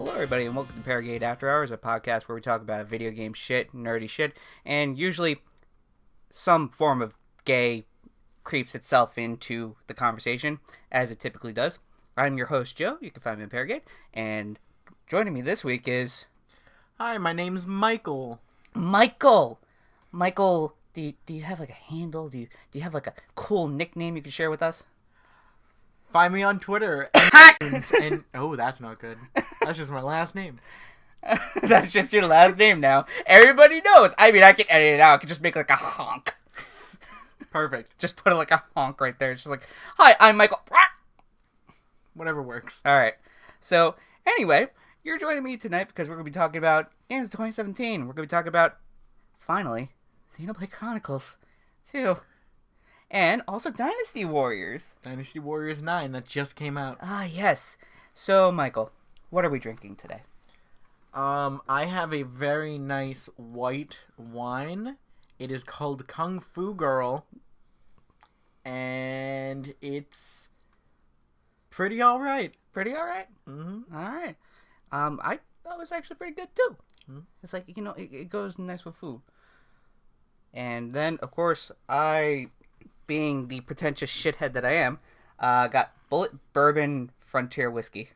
Hello, everybody, and welcome to Paragde After Hours, a podcast where we talk about video game shit, nerdy shit, and usually some form of gay creeps itself into the conversation, as it typically does. I'm your host, Joe. You can find me in Paragde, and joining me this week is... Hi, my name's Michael. Michael! Michael, do you have like a handle? Do you have like a cool nickname you can share with us? Find me on Twitter. And oh, that's not good. That's just my last name. That's just your last name now. Everybody knows. I mean, I can edit it out. I can just make like a honk. Perfect. Just put it like a honk right there. It's just like, hi, I'm Michael. Whatever works. All right. So, anyway, you're joining me tonight because we're going to be talking about games 2017. We're going to be talking about, finally, Xenoblade Chronicles 2. And also Dynasty Warriors. Dynasty Warriors 9 that just came out. Ah, yes. So, Michael, what are we drinking today? I have a very nice white wine. It is called Kung Fu Girl. And it's pretty alright. Pretty alright? Mm-hmm. Alright. I thought it was actually pretty good, too. Mm-hmm. It's like, you know, it goes nice with food. And then, of course, I... being the pretentious shithead that I am, got Bullet Bourbon Frontier Whiskey.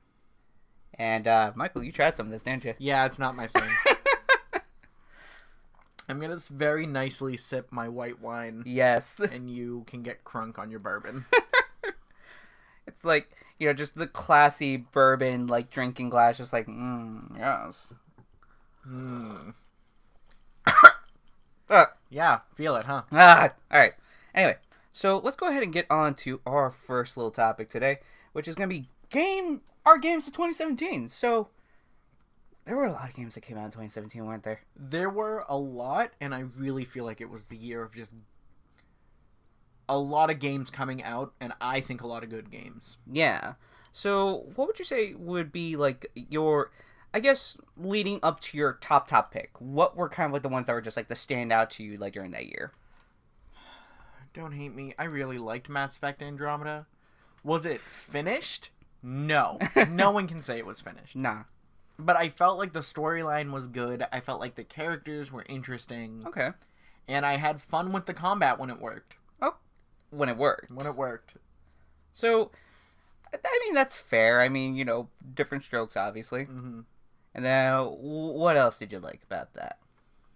And, Michael, you tried some of this, didn't you? Yeah, it's not my thing. I'm gonna very nicely sip my white wine. Yes. And you can get crunk on your bourbon. It's like, you know, just the classy bourbon, like, drinking glass, just like, yes. Yeah, feel it, huh? Alright. Anyway. So, let's go ahead and get on to our first little topic today, which is going to be our games of 2017. So, there were a lot of games that came out in 2017, weren't there? There were a lot, and I really feel like it was the year of just a lot of games coming out, and I think a lot of good games. Yeah. So, what would you say would be, like, your, I guess, leading up to your top pick? What were kind of, like, the ones that were just, like, the standout to you, like, during that year? Don't hate me. I really liked Mass Effect Andromeda. Was it finished? No. No one can say it was finished. Nah. But I felt like the storyline was good. I felt like the characters were interesting. Okay. And I had fun with the combat when it worked. Oh. When it worked. When it worked. So, I mean, that's fair. I mean, you know, different strokes, obviously. Mm-hmm. And then, what else did you like about that?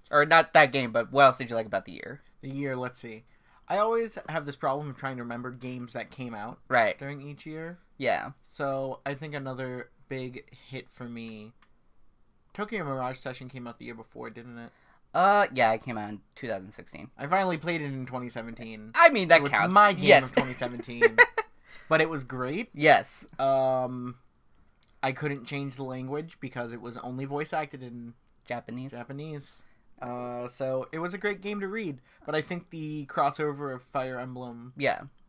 Or not that game, but what else did you like about the year? The year, let's see. I always have this problem of trying to remember games that came out right during each year. Yeah. So I think another big hit for me, Tokyo Mirage Session came out the year before, didn't it? Yeah, it came out in 2016. I finally played it in 2017. I mean, that so counts. It's my game yes. of 2017. But it was great. Yes. I couldn't change the language because it was only voice acted in Japanese. So it was a great game to read, but I think the crossover of Fire Emblem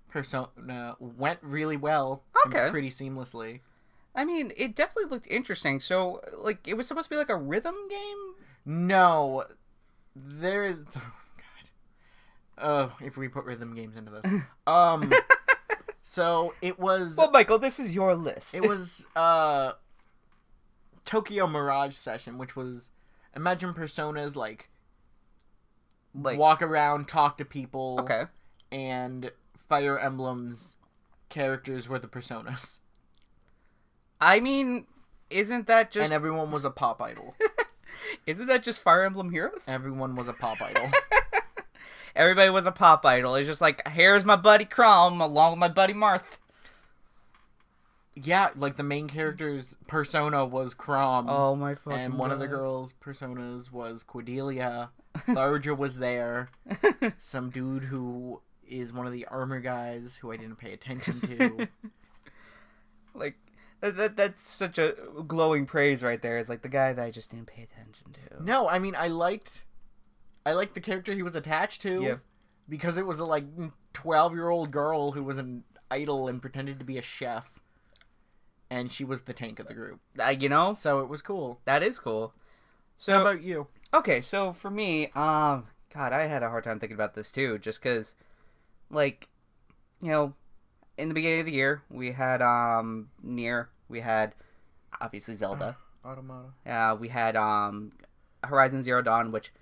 Persona went really well. Okay. And pretty seamlessly. I mean, it definitely looked interesting. So, like, it was supposed to be like a rhythm game? No. There is... Oh, God. Oh, if we put rhythm games into this. So, it was... Well, Michael, this is your list. It was, Tokyo Mirage Session, which was... Imagine Persona's, like, walk around, talk to people. Okay. And Fire Emblem's characters were the Personas. I mean, isn't that just... And everyone was a pop idol. Isn't that just Fire Emblem Heroes? Everyone was a pop idol. Everybody was a pop idol. It's just like, here's my buddy Crom along with my buddy Marth. Yeah, like the main character's persona was Chrom. Oh my fucking And one God. of the girls' personas was Cordelia. Tharja was there. Some dude who is one of the armor guys who I didn't pay attention to. Like, that's such a glowing praise right there. It's like the guy that I just didn't pay attention to. No, I mean, I liked the character he was attached to. Yeah. Because it was a, like, 12-year-old girl who was an idol and pretended to be a chef. And she was the tank of the group. You know? So it was cool. That is cool. So, how about you? Okay, so for me, God, I had a hard time thinking about this too, just because, like, you know, in the beginning of the year, we had, Nier, we had, obviously, Zelda, Automata. We had Horizon Zero Dawn, which,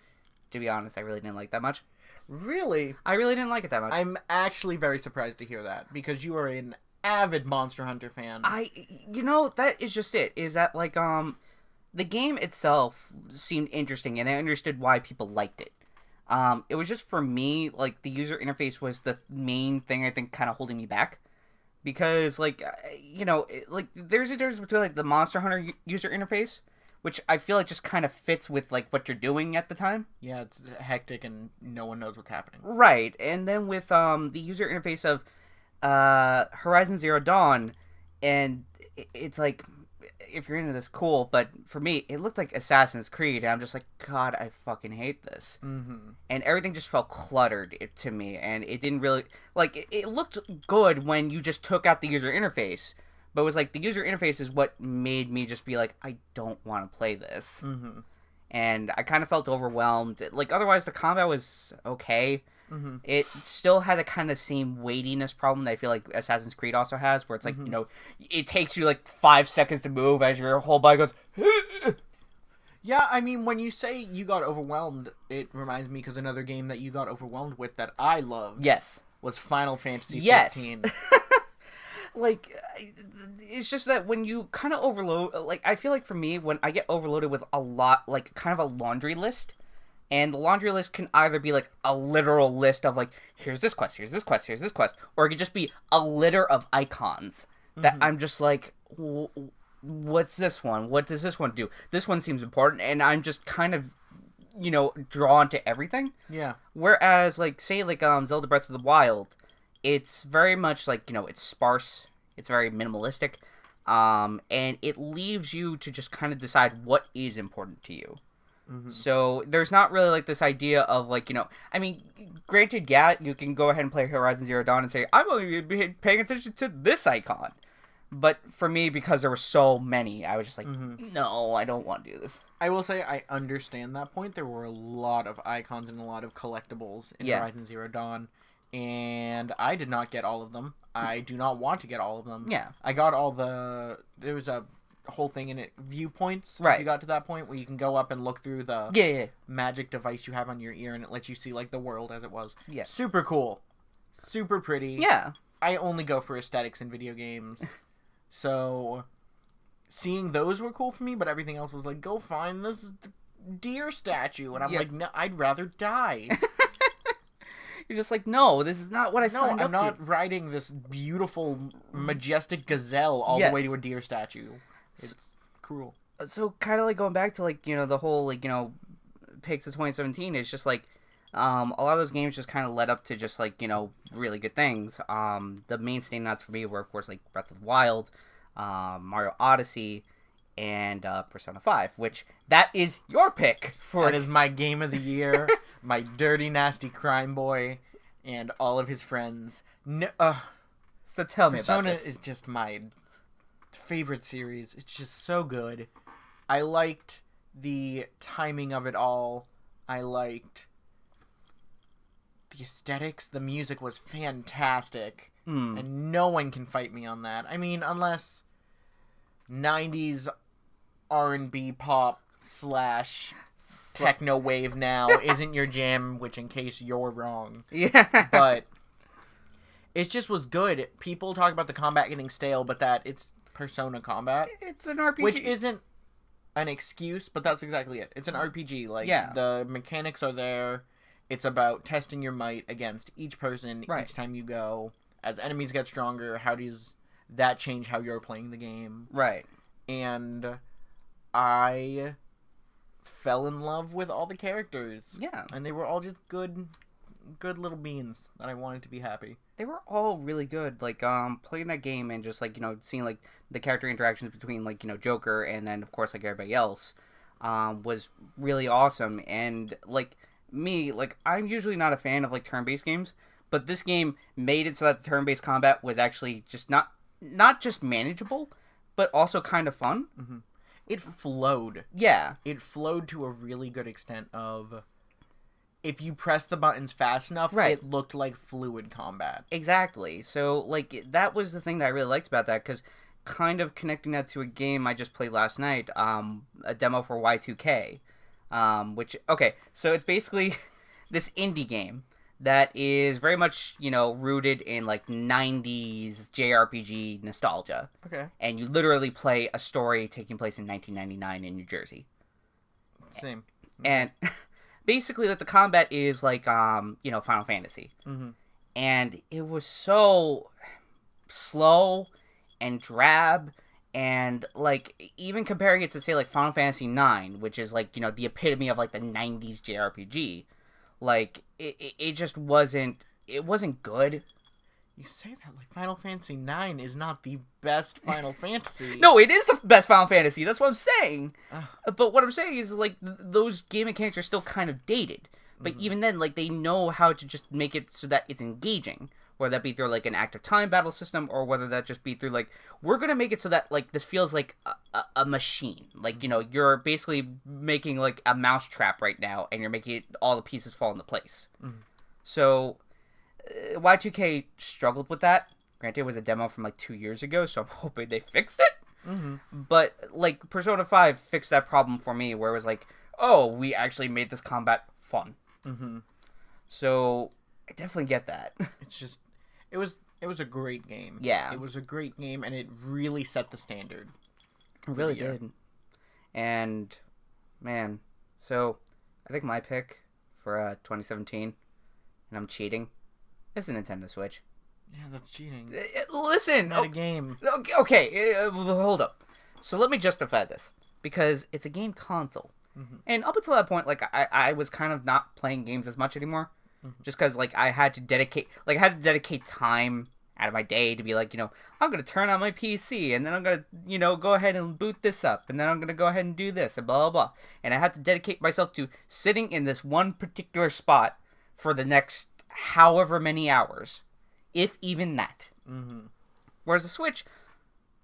to be honest, I really didn't like that much. Really? I really didn't like it that much. I'm actually very surprised to hear that, because you are an avid Monster Hunter fan. That is just it. Is that, like, the game itself seemed interesting, and I understood why people liked it. It was just, for me, like, the user interface was the main thing, I think, kind of holding me back. Because, like, there's a difference between, like, the Monster Hunter user interface, which I feel like just kind of fits with, like, what you're doing at the time. Yeah, it's hectic and no one knows what's happening. Right, and then with, the user interface of, Horizon Zero Dawn, and it's like, if you're into this, cool, but for me, it looked like Assassin's Creed, and I'm just like, God, I fucking hate this. Mm-hmm. And everything just felt cluttered to me, and it didn't really, like, it looked good when you just took out the user interface, but it was like, the user interface is what made me just be like, I don't want to play this. Mm-hmm. And I kind of felt overwhelmed. Like, otherwise, the combat was okay. Mm-hmm. It still had a kind of same weightiness problem that I feel like Assassin's Creed also has, where it's like, it takes you like 5 seconds to move as your whole body goes. Yeah, I mean, when you say you got overwhelmed, it reminds me, because another game that you got overwhelmed with that I loved, Yes, was Final Fantasy yes. 15. Like, it's just that when you kind of overload, like, I feel like for me, when I get overloaded with a lot, like, kind of a laundry list. And the laundry list can either be, like, a literal list of, like, here's this quest, here's this quest, here's this quest. Or it could just be a litter of icons that I'm just like, what's this one? What does this one do? This one seems important. And I'm just kind of, drawn to everything. Yeah. Whereas, like, say, like, Zelda Breath of the Wild, it's very much, like, it's sparse. It's very minimalistic. And it leaves you to just kind of decide what is important to you. Mm-hmm. So there's not really like this idea of like, I mean, granted, yeah, you can go ahead and play Horizon Zero Dawn and say, I'm only paying attention to this icon. But for me, because there were so many, I was just like, no, I don't want to do this. I will say I understand that point. There were a lot of icons and a lot of collectibles in Horizon Zero Dawn. And I did not get all of them. I do not want to get all of them. Yeah. I got all the... There was a whole thing in it, viewpoints. Right. If you got to that point where you can go up and look through the magic device you have on your ear, and it lets you see, like, the world as it was. Yeah. Super cool. Super pretty. Yeah. I only go for aesthetics in video games. So, seeing those were cool for me, but everything else was like, go find this deer statue. And I'm like, no, I'd rather die. You're just like, no, this is not what I signed up to. No, I'm not riding this beautiful, majestic gazelle all the way to a deer statue. It's cruel. So, kind of like going back to, like, the whole, like, picks of 2017, it's just like, a lot of those games just kind of led up to just, like, really good things. The main standouts for me were, of course, like, Breath of the Wild, Mario Odyssey, and Persona 5, which, that is your pick. That is my game of the year, my dirty, nasty crime boy, and all of his friends. No, so tell me Persona about this. is just my favorite series. It's just so good. I liked the timing of it all. I liked the aesthetics. The music was fantastic. And no one can fight me on that. I mean, unless 90s R&B pop / techno wave now isn't your jam, which in case you're wrong. Yeah. But it just was good. People talk about the combat getting stale, but that it's Persona combat. It's an RPG. Which isn't an excuse, but that's exactly it. It's an RPG. Like, the mechanics are there. It's about testing your might against each person each time you go. As enemies get stronger, how does that change how you're playing the game? Right. And I fell in love with all the characters. Yeah. And they were all just good little beans that I wanted to be happy. They were all really good. Like, playing that game and just, like, seeing, like, the character interactions between, like, Joker and then, of course, like, everybody else, was really awesome. And, like, me, like, I'm usually not a fan of, like, turn-based games, but this game made it so that the turn-based combat was actually just not just manageable, but also kind of fun. Mm-hmm. It flowed. Yeah. It flowed to a really good extent of... If you press the buttons fast enough, it looked like fluid combat. Exactly. So, like, that was the thing that I really liked about that, because kind of connecting that to a game I just played last night, a demo for Y2K, which, okay, so it's basically this indie game that is very much, rooted in, like, 90s JRPG nostalgia. Okay. And you literally play a story taking place in 1999 in New Jersey. Same. And basically, like, the combat is like, Final Fantasy. Mm-hmm. And it was so slow and drab, and, like, even comparing it to, say, like, Final Fantasy IX, which is, like, the epitome of, like, the 90s JRPG, like, it just wasn't good. You say that like Final Fantasy IX is not the best Final Fantasy. No, it is the best Final Fantasy. That's what I'm saying. Ugh. But what I'm saying is, like, those game mechanics are still kind of dated. But even then, like, they know how to just make it so that it's engaging. Whether that be through, like, an active time battle system, or whether that just be through, like, we're going to make it so that, like, this feels like a machine. Like, you're basically making, like, a mousetrap right now, and you're making it, all the pieces fall into place. So, Y2K struggled with that. Granted, it was a demo from, like, 2 years ago, so I'm hoping they fixed it. But, like, Persona 5 fixed that problem for me, where it was like, oh, we actually made this combat fun. So, I definitely get that. It's just, it was a great game. Yeah. It was a great game, and it really set the standard. It really did. And, man, so, I think my pick for 2017, and I'm cheating, is the Nintendo Switch. Yeah, that's cheating. Listen! It's not a game. Okay, hold up. So let me justify this. Because it's a game console. And up until that point, like, I was kind of not playing games as much anymore. Just because, like, I had to dedicate time out of my day to be like, I'm going to turn on my PC, and then I'm going to, go ahead and boot this up, and then I'm going to go ahead and do this, and blah, blah, blah. And I had to dedicate myself to sitting in this one particular spot for the next however many hours, if even that. Whereas the Switch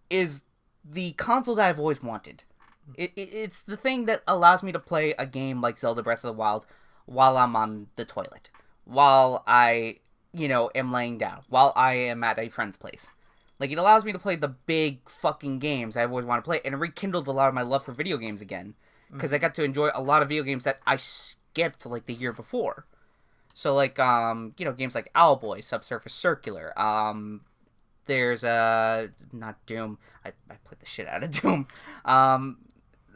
is the console that I've always wanted. It's the thing that allows me to play a game like Zelda Breath of the Wild while I'm on the toilet, while I, am laying down, while I am at a friend's place. Like, it allows me to play the big fucking games I've always wanted to play, and it rekindled a lot of my love for video games again, because I got to enjoy a lot of video games that I skipped, like, the year before. So, like, games like Owlboy, Subsurface Circular, there's, not Doom, I played the shit out of Doom,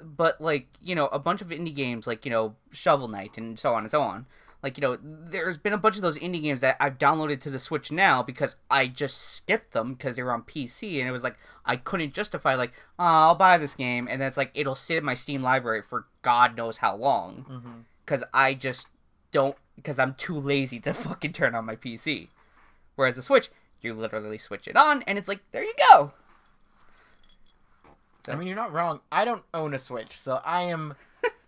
but, like, a bunch of indie games, like, Shovel Knight, and so on and so on. Like, there's been a bunch of those indie games that I've downloaded to the Switch now because I just skipped them because they were on PC, and it was like, I couldn't justify, like, oh, I'll buy this game, and then it's like, it'll sit in my Steam library for God knows how long, because I just don't, because I'm too lazy to fucking turn on my PC. Whereas the Switch, you literally switch it on, and it's like, there you go! So. I mean, you're not wrong. I don't own a Switch, so I am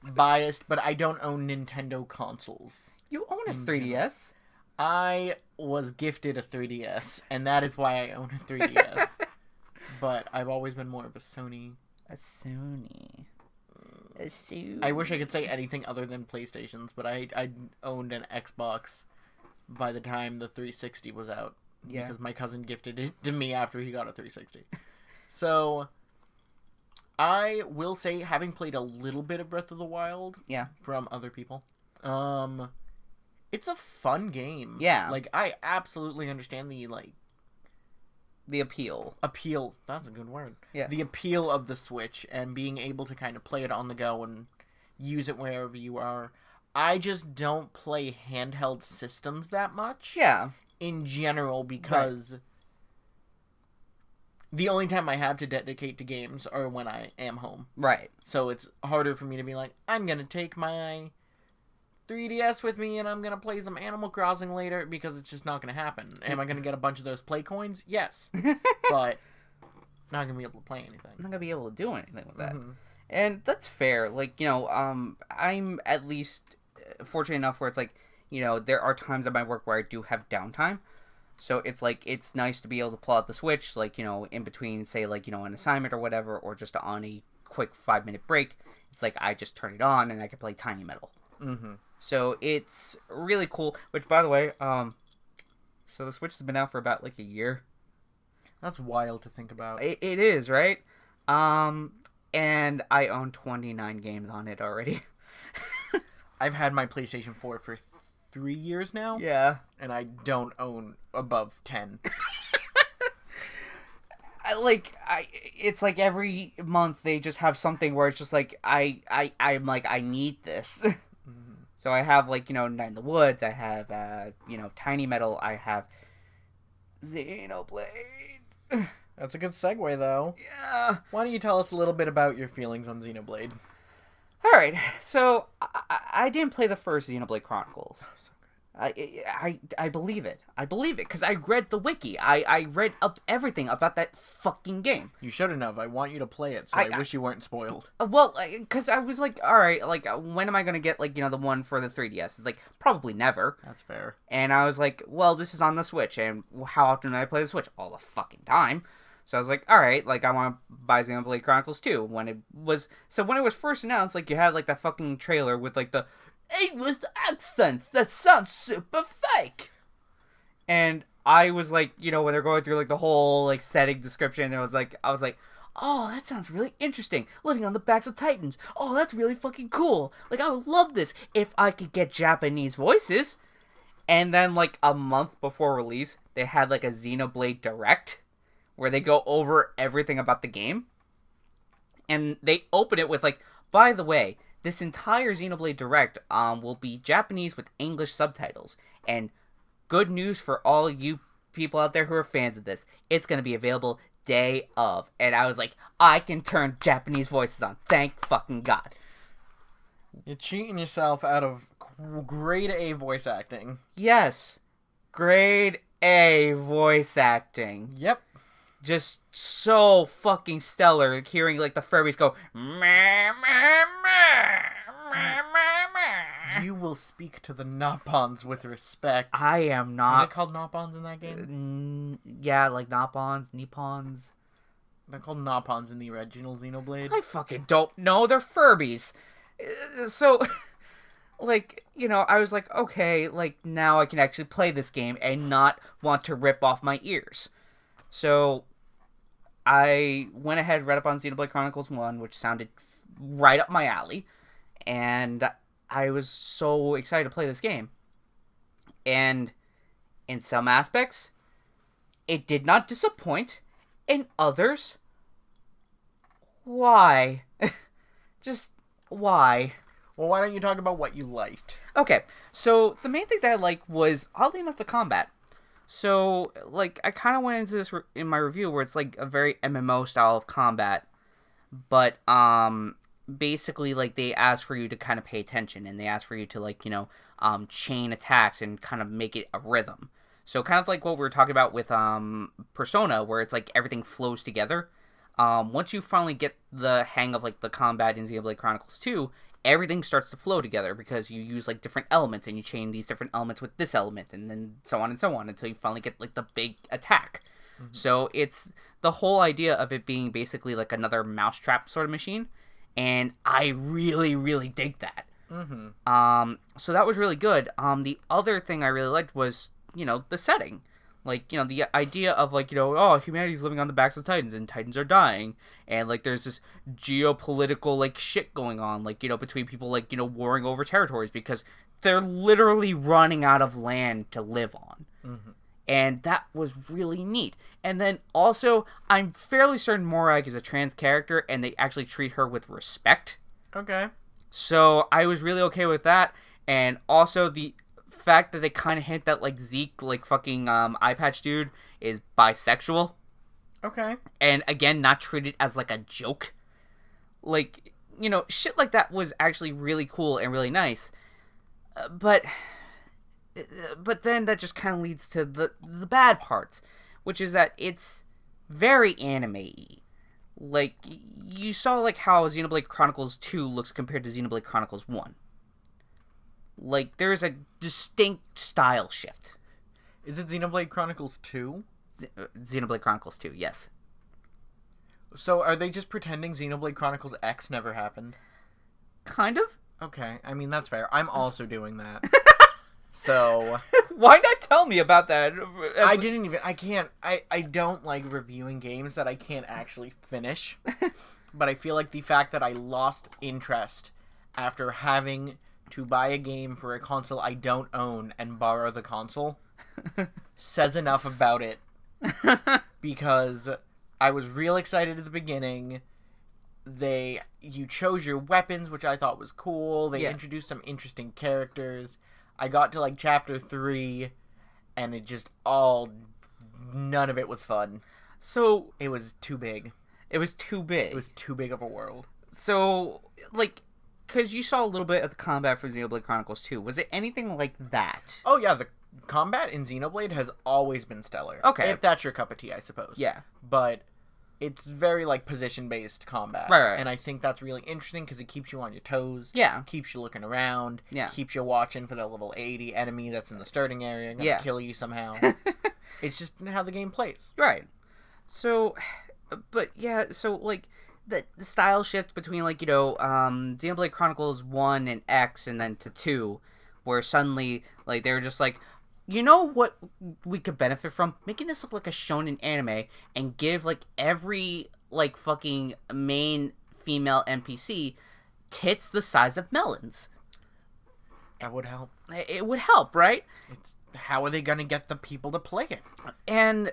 biased, but I don't own Nintendo consoles. You own a 3DS. I was gifted a 3DS, and that is why I own a 3DS. But I've always been more of a Sony. A Sony. I wish I could say anything other than PlayStations, but I owned an Xbox by the time the 360 was out. Yeah. Because my cousin gifted it to me after he got a 360. So, I will say, having played a little bit of Breath of the Wild from other people, it's a fun game. Yeah. Like, I absolutely understand the appeal. Appeal. That's a good word. Yeah. The appeal of the Switch and being able to kind of play it on the go and use it wherever you are. I just don't play handheld systems that much. Yeah. In general, because the only time I have to dedicate to games are when I am home. Right. So it's harder for me to be like, I'm going to take my 3DS with me and I'm going to play some Animal Crossing later, because it's just not going to happen. Am I going to get a bunch of those play coins? Yes. But not going to be able to play anything. I'm not going to be able to do anything with that. And that's fair. Like, I'm at least fortunate enough where it's like, there are times at my work where I do have downtime. So it's like, it's nice to be able to pull out the Switch, like, in between, say, like, an assignment or whatever, or just on a quick 5-minute break. It's like, I just turn it on and I can play Tiny Metal. So it's really cool. Which, by the way, so the Switch has been out for about, like, a year. That's wild to think about. It is, right? And I own 29 games on it already. I've had my PlayStation 4 for 3 years now. Yeah. And I don't own above 10. It's like every month they just have something where it's just like I'm like, I need this. Mm-hmm. So I have like, Night in the Woods, I have Tiny Metal, I have Xenoblade. That's a good segue though. Yeah. Why don't you tell us a little bit about your feelings on Xenoblade? Alright, so I didn't play the first Xenoblade Chronicles. Oh, so good. I believe it. I believe it, because I read the wiki. I read up everything about that fucking game. You shouldn't have. I want you to play it, so I wish you weren't spoiled. Well, because I was like, alright, like, when am I going to get, like, the one for the 3DS? It's like, probably never. That's fair. And I was like, well, this is on the Switch, and how often do I play the Switch? All the fucking time. So I was like, all right, like, I want to buy Xenoblade Chronicles 2. When it was first announced, like, you had, like, that fucking trailer with, like, the English accents that sounds super fake. And I was like, when they're going through, like, the whole, like, setting description, I was like, oh, that sounds really interesting. Living on the backs of Titans. Oh, that's really fucking cool. Like, I would love this if I could get Japanese voices. And then, like, a month before release, they had, like, a Xenoblade Direct, where they go over everything about the game. And they open it with, like, by the way, this entire Xenoblade Direct will be Japanese with English subtitles. And good news for all you people out there who are fans of this, it's going to be available day of. And I was like, I can turn Japanese voices on. Thank fucking God. You're cheating yourself out of grade A voice acting. Yes. Grade A voice acting. Yep. Just so fucking stellar, hearing like the Furbies go meh, meh, meh, meh. You will speak to the Noppons with respect. I am not. Are they called Noppons in that game? Yeah, like Noppons, Nippons. They're called Noppons in the original Xenoblade. I fucking don't know. They're Furbies. So, like, I was like, okay, like, now I can actually play this game and not want to rip off my ears. So I went ahead, read up on Xenoblade Chronicles 1, which sounded right up my alley, and I was so excited to play this game. And in some aspects, it did not disappoint. In others, why? Just why? Well, why don't you talk about what you liked? Okay, so the main thing that I liked was, oddly enough, the combat. So, like, I kind of went into this in my review where it's, like, a very MMO style of combat. But, basically, like, they ask for you to kind of pay attention. And they ask for you to, like, chain attacks and kind of make it a rhythm. So, kind of like what we were talking about with, Persona, where it's, like, everything flows together. Once you finally get the hang of, like, the combat in Xenoblade Chronicles 2, everything starts to flow together because you use, like, different elements and you chain these different elements with this element and then so on until you finally get, like, the big attack. Mm-hmm. So it's the whole idea of it being basically, like, another mousetrap sort of machine, and I really, really dig that. Mm-hmm. So that was really good. The other thing I really liked was, the setting. Like, the idea of, like, oh, humanity's living on the backs of Titans, and Titans are dying, and, like, there's this geopolitical, like, shit going on, like, between people, like, warring over territories, because they're literally running out of land to live on. Mm-hmm. And that was really neat. And then, also, I'm fairly certain Morag is a trans character, and they actually treat her with respect. Okay. So, I was really okay with that, and also the fact that they kind of hint that, like, Zeke, like, fucking eye patch dude is bisexual. Okay. And again, not treated as, like, a joke. Like, shit like that was actually really cool and really nice. But then that just kind of leads to the bad parts, which is that it's very anime-y. Like, you saw, like, how Xenoblade Chronicles 2 looks compared to Xenoblade Chronicles 1. Like, there's a distinct style shift. Is it Xenoblade Chronicles 2? Xenoblade Chronicles 2, yes. So, are they just pretending Xenoblade Chronicles X never happened? Kind of. Okay, I mean, that's fair. I'm also doing that. So... Why not tell me about that? I don't like reviewing games that I can't actually finish. But I feel like the fact that I lost interest after having to buy a game for a console I don't own and borrow the console says enough about it. Because I was real excited at the beginning. You chose your weapons, which I thought was cool. They introduced some interesting characters. I got to like chapter 3, and none of it was fun. So it was too big. It was too big. It was too big of a world. So, like, because you saw a little bit of the combat for Xenoblade Chronicles 2. Was it anything like that? Oh, yeah. The combat in Xenoblade has always been stellar. Okay. If that's your cup of tea, I suppose. Yeah. But it's very, like, position-based combat. Right. And I think that's really interesting because it keeps you on your toes. Yeah. Keeps you looking around. Yeah. Keeps you watching for the level 80 enemy that's in the starting area. Gonna kill you somehow. It's just how the game plays. Right. So... But yeah, so like the style shift between like Xenoblade Chronicles 1 and X and then to 2, where suddenly like they were just like, you know what we could benefit from? Making this look like a shonen anime and give like every like fucking main female NPC tits the size of melons. That would help. It would help, right? How are they going to get the people to play it? And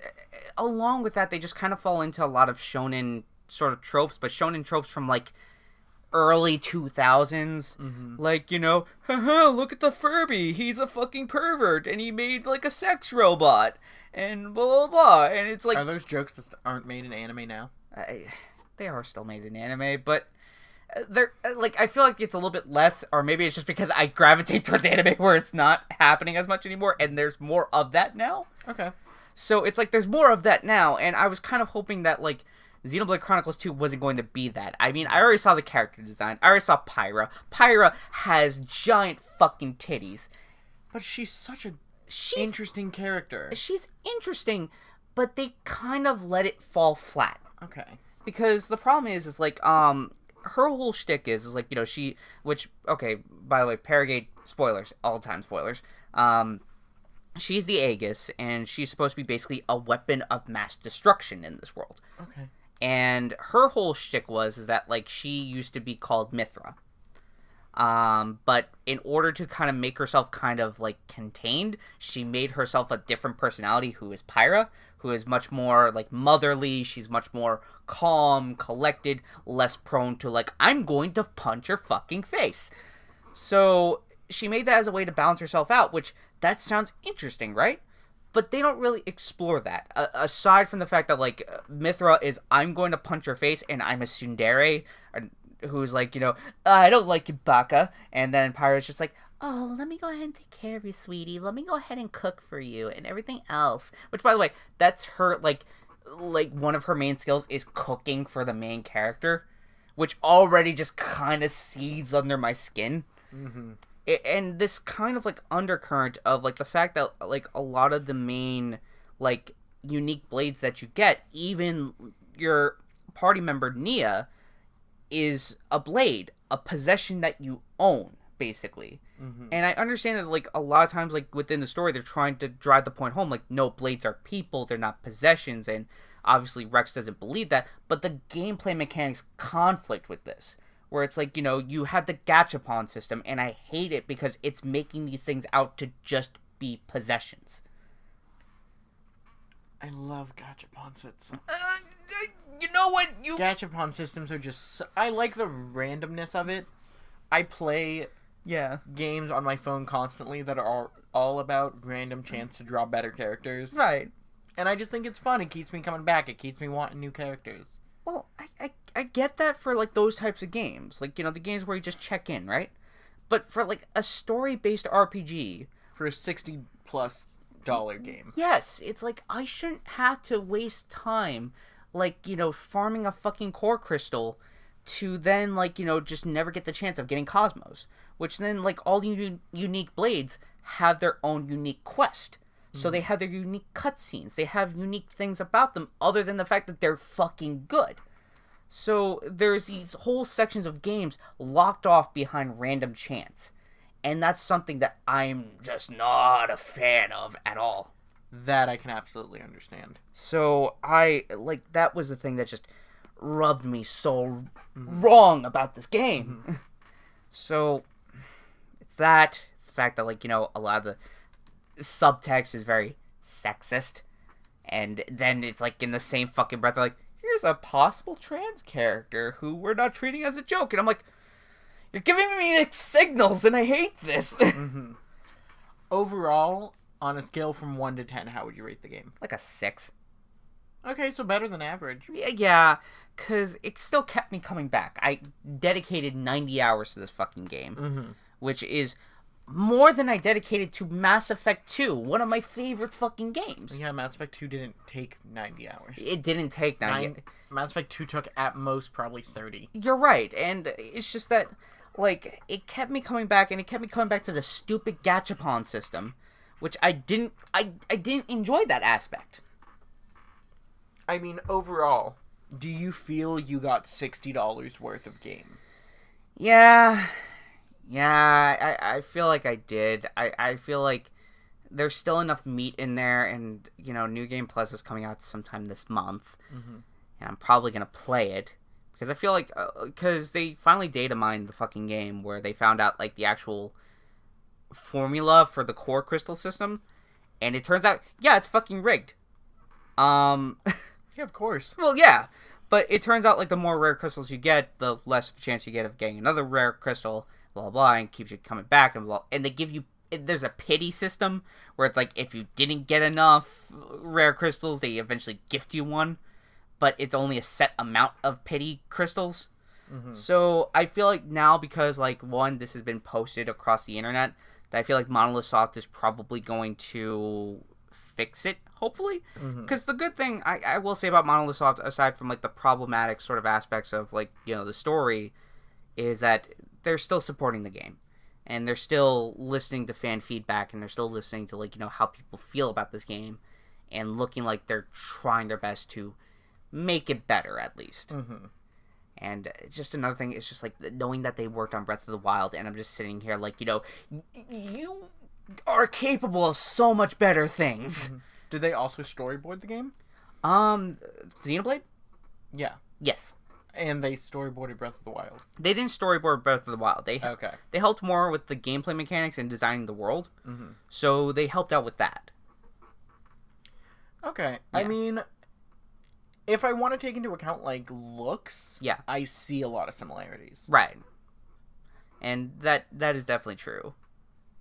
along with that, they just kind of fall into a lot of shonen sort of tropes, but shonen tropes from, like, early 2000s. Mm-hmm. Like, haha, look at the Furby. He's a fucking pervert, and he made, like, a sex robot, and blah, blah, blah. And it's like... Are those jokes that aren't made in anime now? They are still made in anime, but... They're like, I feel like it's a little bit less, or maybe it's just because I gravitate towards anime where it's not happening as much anymore, and there's more of that now. Okay. So it's like there's more of that now, and I was kind of hoping that like Xenoblade Chronicles 2 wasn't going to be that. I mean, I already saw the character design. I already saw Pyra. Pyra has giant fucking titties. But she's such a interesting character. She's interesting, but they kind of let it fall flat. Okay. Because the problem is like, her whole shtick is like, okay, by the way, Paragde, spoilers, all-time spoilers, she's the Aegis, and she's supposed to be basically a weapon of mass destruction in this world. Okay. And her whole shtick is that, like, she used to be called Mithra. But in order to kind of make herself kind of, like, contained, she made herself a different personality who is Pyra, who is much more, like, motherly. She's much more calm, collected, less prone to, like, I'm going to punch your fucking face. So she made that as a way to balance herself out, which, that sounds interesting, right? But they don't really explore that. Aside from the fact that, like, Mithra is, I'm going to punch your face, and I'm a tsundere, who's like, I don't like you, Baka. And then Pyra's just like, oh, let me go ahead and take care of you, sweetie. Let me go ahead and cook for you and everything else. Which, by the way, that's her, like one of her main skills is cooking for the main character, which already just kind of seeds under my skin. Mm-hmm. And this kind of, like, undercurrent of, like, the fact that, like, a lot of the main, like, unique blades that you get, even your party member, Nia, is a blade, a possession that you own, basically. Mm-hmm. And I understand that, like, a lot of times, like, within the story, they're trying to drive the point home, like, no, blades are people, they're not possessions, and obviously Rex doesn't believe that, but the gameplay mechanics conflict with this, where it's like, you have the gachapon system, and I hate it because it's making these things out to just be possessions. I love gachapon systems. You know what? Gachapon systems are just... I like the randomness of it. I play games on my phone constantly that are all about random chance to draw better characters. Right. And I just think it's fun. It keeps me coming back. It keeps me wanting new characters. Well, I get that for, like, those types of games. Like, the games where you just check in, right? But for, like, a story-based RPG... For a $60+ game. Yes, it's like, I shouldn't have to waste time, like, farming a fucking core crystal to then, like, just never get the chance of getting Cosmos. Which then, like, all the unique blades have their own unique quest. So they have their unique cutscenes. They have unique things about them other than the fact that they're fucking good. So there's these whole sections of games locked off behind random chance. And that's something that I'm just not a fan of at all. That I can absolutely understand. So that was the thing that just rubbed me so wrong about this game. Mm-hmm. So it's the fact that a lot of the subtext is very sexist, and then it's in the same fucking breath they're here's a possible trans character who we're not treating as a joke, and I'm you're giving me mixed signals and I hate this. Mm-hmm. Overall, on a scale from 1 to 10, how would you rate the game? A 6. Okay, so better than average. Yeah, because it still kept me coming back. I dedicated 90 hours to this fucking game, which is more than I dedicated to Mass Effect 2, one of my favorite fucking games. Yeah, Mass Effect 2 didn't take 90 hours. It didn't take 90. Mass Effect 2 took at most probably 30. You're right, and it's just that, it kept me coming back, and it kept me coming back to the stupid gachapon system, which I didn't enjoy that aspect. I mean, overall, do you feel you got $60 worth of game? Yeah, I feel like I did. I feel like there's still enough meat in there, and, New Game Plus is coming out sometime this month, and I'm probably going to play it, because I feel because they finally data mined the fucking game, where they found out, the actual formula for the core crystal system, and it turns out, yeah, it's fucking rigged. Yeah, of course. Well, yeah, but it turns out, the more rare crystals you get, the less of a chance you get of getting another rare crystal, blah, blah, blah, and keeps you coming back, and blah, and they give you, there's a pity system, where it's if you didn't get enough rare crystals, they eventually gift you one, but it's only a set amount of pity crystals. So, I feel now, because, one, this has been posted across the internet, that I feel Monolith Soft is probably going to fix it, hopefully. Because the good thing I will say about Monolith Soft, aside from, the problematic sort of aspects of, the story, is that they're still supporting the game. And they're still listening to fan feedback, and they're still listening to, how people feel about this game, and looking like they're trying their best to make it better, at least. And just another thing is just, knowing that they worked on Breath of the Wild, and I'm just sitting here you are capable of so much better things. Did they also storyboard the game? Xenoblade? Yeah. Yes. And they storyboarded Breath of the Wild. They didn't storyboard Breath of the Wild. They helped more with the gameplay mechanics and designing the world. So they helped out with that. Okay. Yeah. I mean, if I want to take into account, looks, yeah, I see a lot of similarities. Right. And that is definitely true.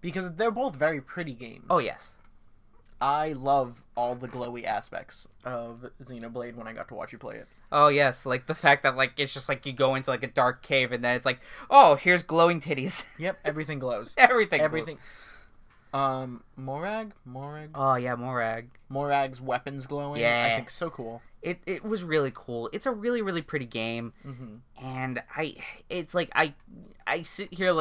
Because they're both very pretty games. Oh, yes. I love all the glowy aspects of Xenoblade when I got to watch you play it. Oh, yes. The fact that, it's just, you go into, a dark cave, and then it's oh, here's glowing titties. Yep, everything glows. Everything. Morag? Oh, yeah, Morag. Morag's weapons glowing. Yeah. I think so cool. It was really cool. It's a really, really pretty game. And I sit here,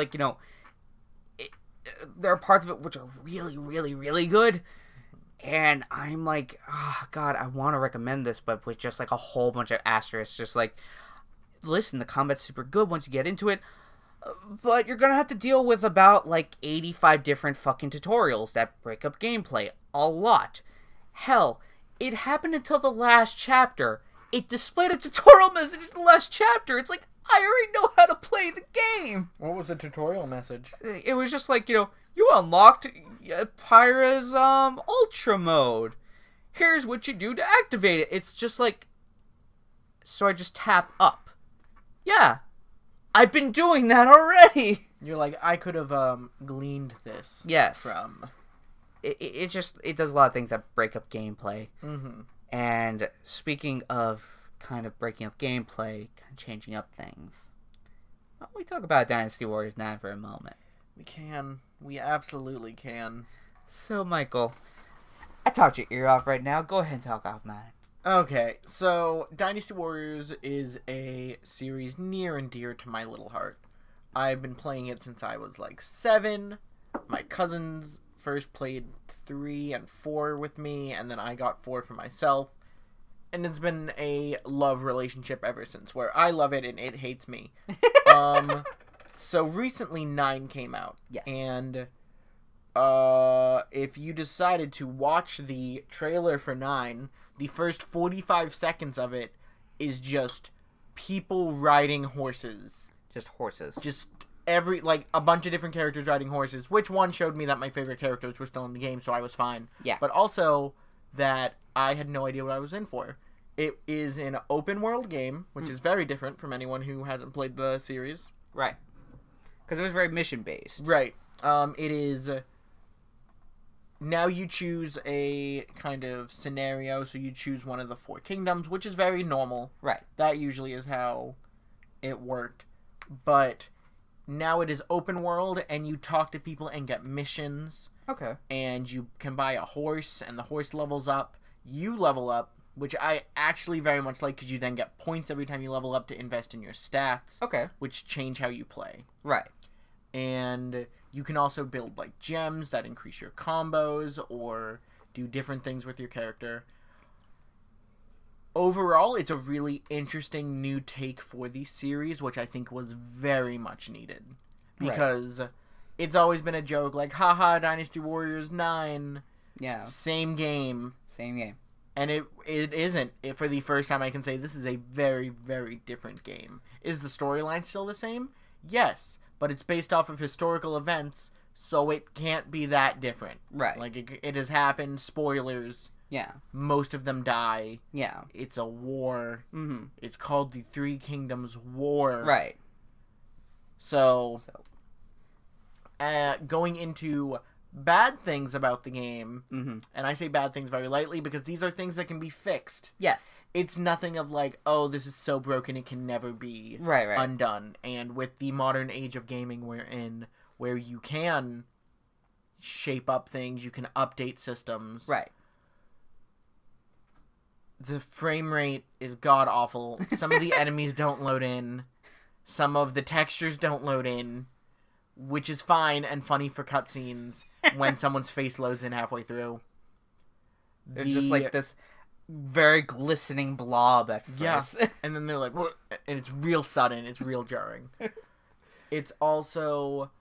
there are parts of it which are really, really, really good. And I'm oh, God, I want to recommend this, but with just, a whole bunch of asterisks. Just, listen, the combat's super good once you get into it, but you're gonna have to deal with about, 85 different fucking tutorials that break up gameplay. A lot. Hell, it happened until the last chapter. It displayed a tutorial message in the last chapter. It's I already know how to play the game. What was the tutorial message? It was just you unlocked Pyra's ultra mode. Here's what you do to activate it. It's just so I just tap up. Yeah, I've been doing that already. You're I could have gleaned this. Yes. From. It does a lot of things that break up gameplay. And speaking of kind of breaking up gameplay, kind of changing up things, why don't we talk about Dynasty Warriors now for a moment? We can. We absolutely can. So, Michael, I talked your ear off right now. Go ahead and talk off mine. Okay, so Dynasty Warriors is a series near and dear to my little heart. I've been playing it since I was 7. My cousins first played 3 and 4 with me, and then I got 4 for myself. And it's been a love relationship ever since, where I love it and it hates me. So recently 9 came out. Yes. And if you decided to watch the trailer for 9, the first 45 seconds of it is just people riding horses. Just horses. Just a bunch of different characters riding horses, which one showed me that my favorite characters were still in the game, so I was fine. Yeah. But also that I had no idea what I was in for. It is an open world game, which is very different from anyone who hasn't played the series. Right. Because it was very mission based. Right. It is. Now you choose a kind of scenario, so you choose one of the 4 kingdoms, which is very normal. Right. That usually is how it worked. But now it is open world, and you talk to people and get missions. Okay. And you can buy a horse, and the horse levels up. You level up, which I actually very much like, because you then get points every time you level up to invest in your stats. Okay. Which change how you play. Right. And you can also build, like, gems that increase your combos, or do different things with your character. Overall, it's a really interesting new take for the series, which I think was very much needed. Because it's always been a joke, like, haha, Dynasty Warriors 9. Yeah. Same game. Same game. And it isn't. For the first time, I can say this is a very, very different game. Is the storyline still the same? Yes. But it's based off of historical events, so it can't be that different. Right. Like, it has happened. Spoilers. Yeah. Most of them die. Yeah. It's a war. Mm-hmm. It's called the Three Kingdoms War. Right. So going into bad things about the game, and I say bad things very lightly because these are things that can be fixed. Yes. It's nothing of like, oh, this is so broken it can never be undone. And with the modern age of gaming we're in, where you can shape up things, you can update systems. Right. The frame rate is god-awful. Some of the enemies don't load in. Some of the textures don't load in. Which is fine and funny for cutscenes when someone's face loads in halfway through. They're just like this very glistening blob at first. Yeah, and then they're like, what? And it's real sudden. It's real jarring. It's also...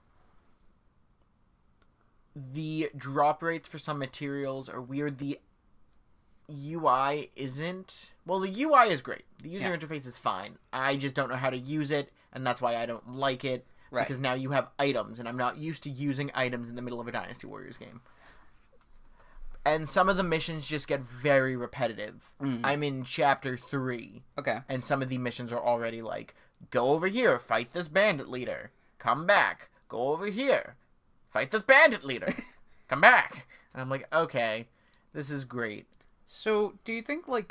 The drop rates for some materials are weird. The UI isn't... Well, the UI is great. The user interface is fine. I just don't know how to use it, and that's why I don't like it. Right. Because now you have items, and I'm not used to using items in the middle of a Dynasty Warriors game. And some of the missions just get very repetitive. Mm-hmm. I'm in Chapter 3. Okay. And some of the missions are already like, go over here, fight this bandit leader. Come back. Go over here. Fight this bandit leader. Come back. And I'm like, okay, this is great. So, do you think, like,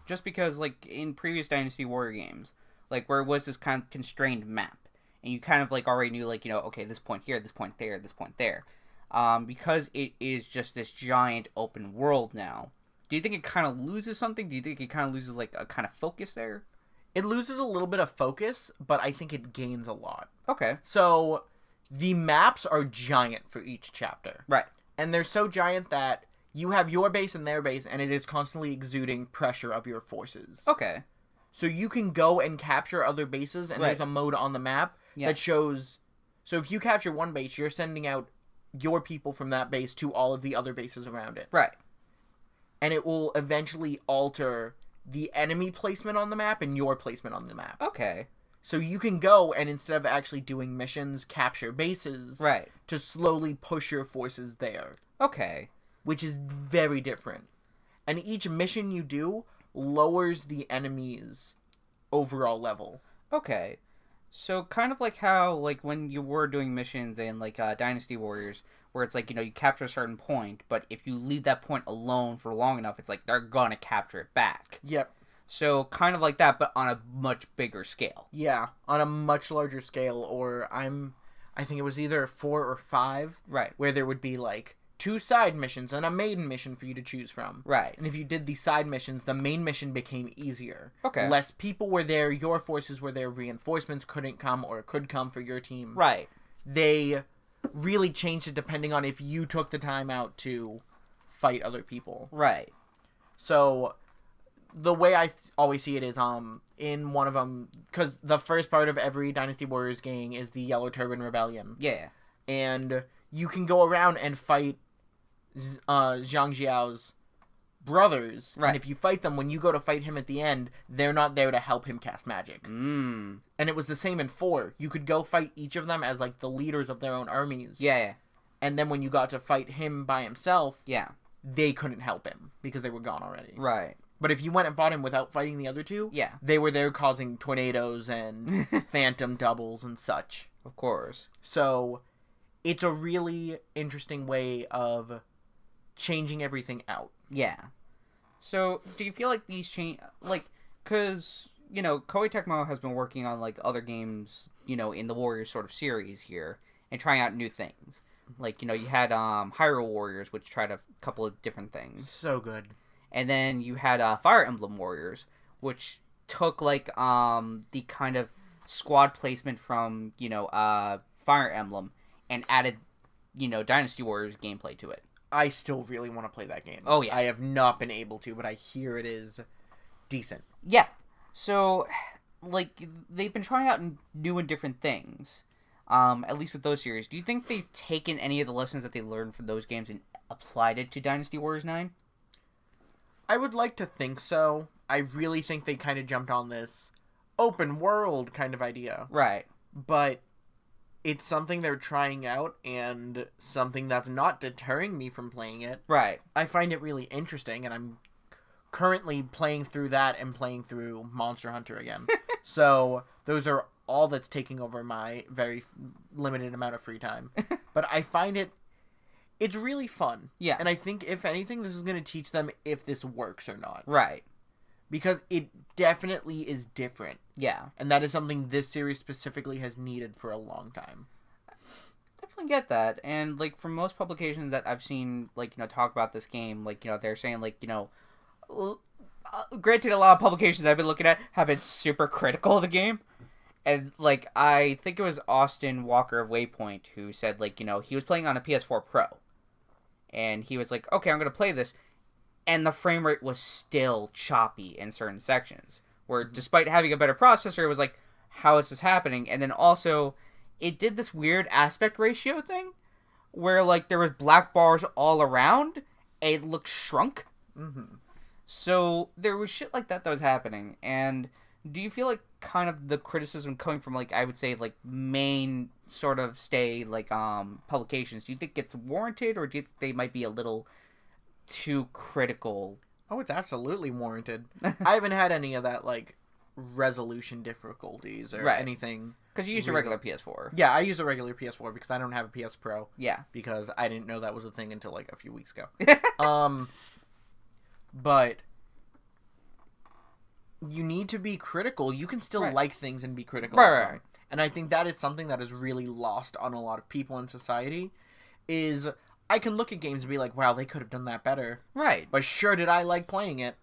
just because, like, in previous Dynasty Warrior games, like, where it was this kind of constrained map, and you kind of, like, already knew, like, you know, okay, this point here, this point there, this point there. Because it is just this giant open world now, do you think it kind of loses something? Do you think it kind of loses, like, a kind of focus there? It loses a little bit of focus, but I think it gains a lot. Okay. So, the maps are giant for each chapter. Right. And they're so giant that you have your base and their base, and it is constantly exuding pressure of your forces. Okay. So you can go and capture other bases, and there's a mode on the map that shows... So if you capture one base, you're sending out your people from that base to all of the other bases around it. Right. And it will eventually alter the enemy placement on the map and your placement on the map. Okay. So you can go and instead of actually doing missions, capture bases. Right. To slowly push your forces there. Okay. Which is very different. And each mission you do lowers the enemy's overall level. Okay. So kind of like how, like, when you were doing missions in, like, Dynasty Warriors, where it's like, you know, you capture a certain point, but if you leave that point alone for long enough, it's like they're gonna capture it back. Yep. So kind of like that, but on a much bigger scale. Yeah, on a much larger scale, or I think it was either 4 or 5. Right. Where there would be, like, 2 side missions and a main mission for you to choose from. Right. And if you did the side missions, the main mission became easier. Okay. Less people were there, your forces were there, reinforcements couldn't come or could come for your team. Right. They really changed it depending on if you took the time out to fight other people. Right. So the way I always see it is in one of them, because the first part of every Dynasty Warriors game is the Yellow Turban Rebellion. Yeah. And you can go around and fight Zhang Jiao's brothers. Right. And if you fight them, when you go to fight him at the end, they're not there to help him cast magic. Mm. And it was the same in 4. You could go fight each of them as, like, the leaders of their own armies. Yeah. And then when you got to fight him by himself, Yeah. they couldn't help him because they were gone already. Right. But if you went and fought him without fighting the other two, Yeah. they were there causing tornadoes and phantom doubles and such. Of course. So it's a really interesting way of changing everything out. Yeah. So, do you feel like these change, like, because, you know, Koei Tecmo has been working on, like, other games, you know, in the Warriors sort of series here, and trying out new things. Like, you know, you had Hyrule Warriors, which tried a couple of different things. So good. And then you had Fire Emblem Warriors, which took, like, the kind of squad placement from, you know, Fire Emblem, and added, you know, Dynasty Warriors gameplay to it. I still really want to play that game. Oh, yeah. I have not been able to, but I hear it is decent. Yeah. So, like, they've been trying out new and different things. At least with those series. Do you think they've taken any of the lessons that they learned from those games and applied it to Dynasty Warriors 9? I would like to think so. I really think they kind of jumped on this open world kind of idea. Right. But it's something they're trying out and something that's not deterring me from playing it. Right. I find it really interesting, and I'm currently playing through that and playing through Monster Hunter again. So those are all that's taking over my very limited amount of free time. But I find it's really fun. Yeah. And I think, if anything, this is going to teach them if this works or not. Right. Because it definitely is different. Yeah. And that is something this series specifically has needed for a long time. Definitely get that. And, like, from most publications that I've seen, like, you know, talk about this game, like, you know, they're saying, like, you know, granted, a lot of publications I've been looking at have been super critical of the game. And, like, I think it was Austin Walker of Waypoint who said, like, you know, he was playing on a PS4 Pro. And he was like, okay, I'm going to play this. And the frame rate was still choppy in certain sections. Where, despite having a better processor, it was like, how is this happening? And then also, it did this weird aspect ratio thing. Where, like, there was black bars all around. And it looked shrunk. Mm-hmm. So, there was shit like that was happening. And do you feel like kind of the criticism coming from, like, I would say, like, main sort of like, publications, do you think it's warranted, or do you think they might be a little too critical? Oh, it's absolutely warranted. I haven't had any of that, like, resolution difficulties or anything. Because you use a regular PS4. Yeah, I use a regular PS4 because I don't have a PS Pro. Yeah. Because I didn't know that was a thing until, like, a few weeks ago. But you need to be critical. You can still like things and be critical of them. Right. And I think that is something that is really lost on a lot of people in society, is I can look at games and be like, wow, they could have done that better. Right. But sure did I like playing it.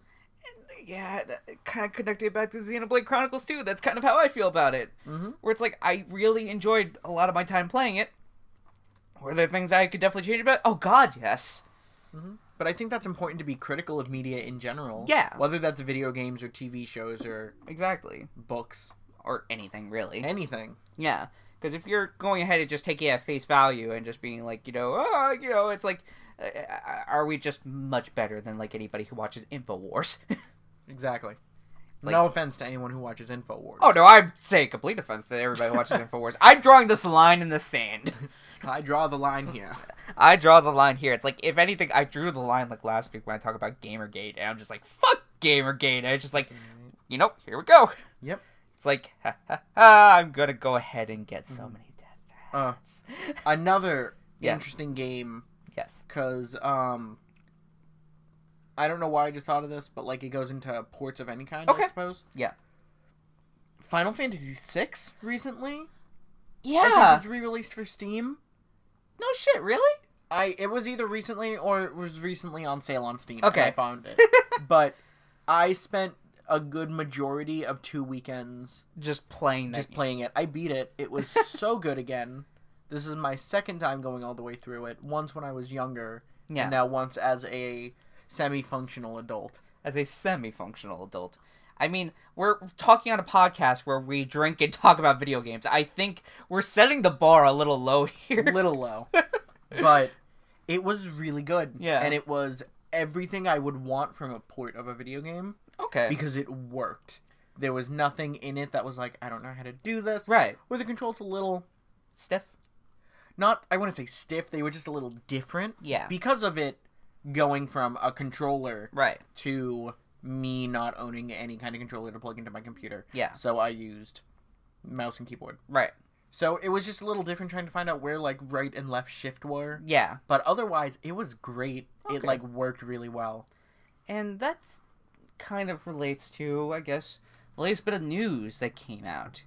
And, yeah, that kind of connected back to Xenoblade Chronicles too. That's kind of how I feel about it. Mm-hmm. Where it's like, I really enjoyed a lot of my time playing it. Were there things I could definitely change about it? Oh god, yes. Mm-hmm. But I think that's important to be critical of media in general. Yeah. Whether that's video games or TV shows or... Exactly. Books. Or anything, really. Anything. Yeah. Because if you're going ahead and just taking it at face value and just being like, you know, it's like, are we just much better than, like, anybody who watches InfoWars? Exactly. Like, no offense to anyone who watches InfoWars. Oh, no, I'm saying complete offense to everybody who watches InfoWars. I'm drawing this line in the sand. I draw the line here. I draw the line here. It's like, if anything, I drew the line, like, last week when I talked about Gamergate, and I'm just like, fuck Gamergate. And it's just like, you know, here we go. Yep. It's like, ha, ha, ha, I'm gonna go ahead and get so many death threats. Another interesting game. Yes. Because, I don't know why I just thought of this, but, like, it goes into ports of any kind, I suppose. Yeah. Final Fantasy VI recently? Yeah. I think it was re-released for Steam. No shit, really? It was either recently or it was recently on sale on Steam. Okay. I found it. But I spent a good majority of 2 weekends just playing it. I beat it. It was so good again. This is my second time going all the way through it. Once when I was younger, and now once as a semi-functional adult. as a semi-functional adult. I mean, we're talking on a podcast where we drink and talk about video games. I think we're setting the bar a little low here. Little low. But it was really good. Yeah. And it was everything I would want from a port of a video game. Okay. Because it worked. There was nothing in it that was like, I don't know how to do this. Right. Or the controls a little... Stiff? Not, I want to say stiff, they were just a little different. Yeah. Because of it going from a controller Right. to me not owning any kind of controller to plug into my computer. Yeah. So I used mouse and keyboard. Right. So it was just a little different trying to find out where, like, right and left shift were. Yeah. But otherwise, it was great. Okay. It, like, worked really well. And that's kind of relates to, I guess, the latest bit of news that came out.